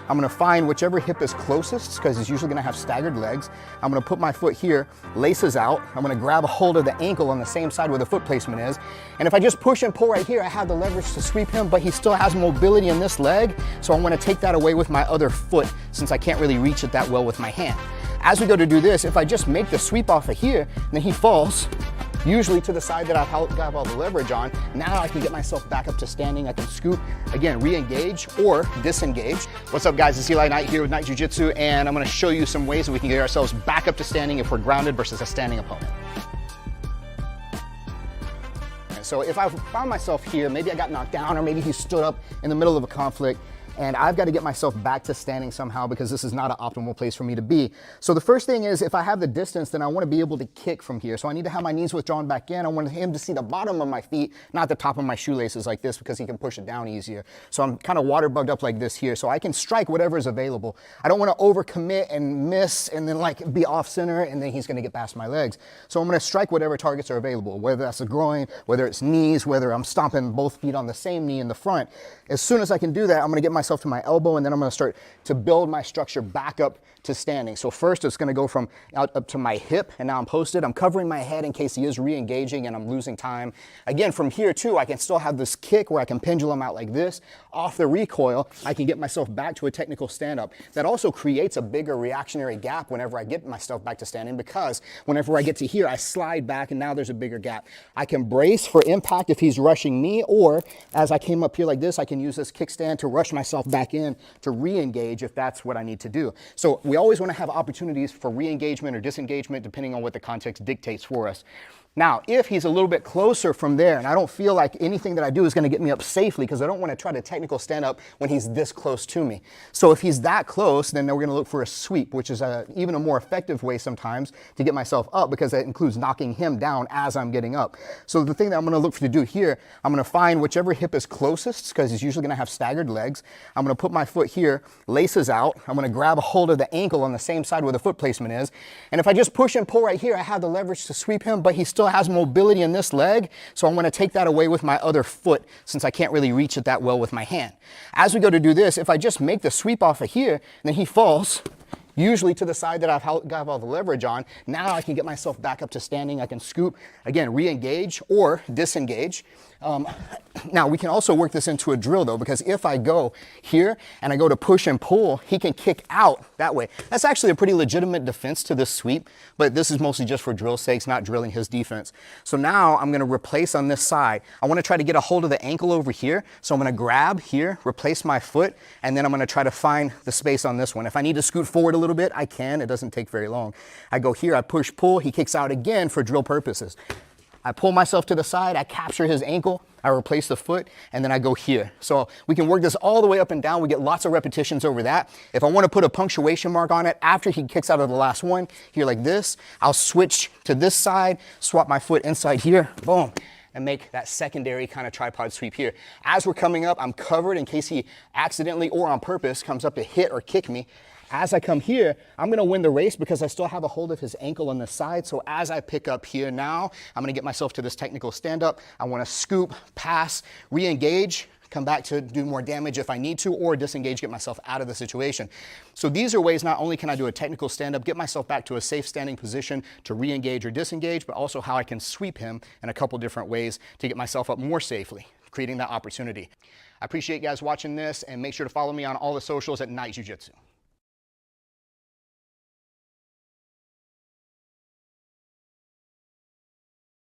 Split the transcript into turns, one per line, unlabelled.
I'm gonna find whichever hip is closest, because he's usually gonna have staggered legs. I'm gonna put my foot here, laces out. I'm gonna grab a hold of the ankle on the same side where the foot placement is. And if I just push and pull right here, I have the leverage to sweep him, but he still has mobility in this leg. So I'm gonna take that away with my other foot, since I can't really reach it that well with my hand. As we go to do this, if I just make the sweep off of here, then he falls, usually to the side that I've got all the leverage on. Now I can get myself back up to standing. I can scoop, again, re-engage or disengage. What's up, guys? It's Eli Knight here with Knight Jiu-Jitsu, and I'm gonna show you some ways that we can get ourselves back up to standing if we're grounded versus a standing opponent. So if I found myself here, maybe I got knocked down, or maybe he stood up in the middle of a conflict, and I've got to get myself back to standing somehow, because this is not an optimal place for me to be. So the first thing is, if I have the distance, then I want to be able to kick from here. So I need to have my knees withdrawn back in. I want him to see the bottom of my feet, not the top of my shoelaces like this, because he can push it down easier. So I'm kind of water bugged up like this here, so I can strike whatever is available. I don't want to overcommit and miss and then like be off center, and then he's going to get past my legs. So I'm going to strike whatever targets are available, whether that's the groin, whether it's knees, whether I'm stomping both feet on the same knee in the front. As soon as I can do that, I'm going to get myself to my elbow, and then I'm going to start to build my structure back up to standing. So first it's going to go from up to my hip, and now I'm posted. I'm covering my head in case he is re-engaging and I'm losing time. Again, from here too, I can still have this kick where I can pendulum out like this. Off the recoil, I can get myself back to a technical stand-up. That also creates a bigger reactionary gap whenever I get myself back to standing, because whenever I get to here, I slide back, and now there's a bigger gap. I can brace for impact if he's rushing me, or as I came up here like this, I can use this kickstand to rush myself back in to re-engage if that's what I need to do. So we always want to have opportunities for re-engagement or disengagement depending on what the context dictates for us. Now, if he's a little bit closer from there, and I don't feel like anything that I do is going to get me up safely, because I don't want to try to technical stand up when he's this close to me. So if he's that close, then we're going to look for a sweep, which is even a more effective way sometimes to get myself up, because that includes knocking him down as I'm getting up. So the thing that I'm going to look for to do here, I'm going to find whichever hip is closest, because he's usually going to have staggered legs. I'm going to put my foot here, laces out. I'm going to grab a hold of the ankle on the same side where the foot placement is. And if I just push and pull right here, I have the leverage to sweep him, but he still has mobility in this leg, so I'm going to take that away with my other foot, since I can't really reach it that well with my hand. As we go to do this, if I just make the sweep off of here, then he falls, usually to the side that I've got all the leverage on. Now I can get myself back up to standing. I can scoop, again, re-engage or disengage. Now we can also work this into a drill though, because if I go here and I go to push and pull, he can kick out that way. That's actually a pretty legitimate defense to this sweep, but this is mostly just for drill sakes, not drilling his defense. So now I'm going to replace on this side. I want to try to get a hold of the ankle over here. So I'm going to grab here, replace my foot, and then I'm going to try to find the space on this one. If I need to scoot forward a little bit, I can. It doesn't take very long. I go here, I push, pull, he kicks out again for drill purposes. I pull myself to the side, I capture his ankle, I replace the foot, and then I go here. So we can work this all the way up and down. We get lots of repetitions over that. If I want to put a punctuation mark on it, after he kicks out of the last one, here like this, I'll switch to this side, swap my foot inside here, boom, and make that secondary kind of tripod sweep here. As we're coming up, I'm covered in case he accidentally or on purpose comes up to hit or kick me. As I come here, I'm going to win the race because I still have a hold of his ankle on the side. So as I pick up here now, I'm going to get myself to this technical stand-up. I want to scoop, pass, re-engage, come back to do more damage if I need to, or disengage, get myself out of the situation. So these are ways not only can I do a technical stand-up, get myself back to a safe standing position to re-engage or disengage, but also how I can sweep him in a couple different ways to get myself up more safely, creating that opportunity. I appreciate you guys watching this, and make sure to follow me on all the socials at Knight Jiu-Jitsu.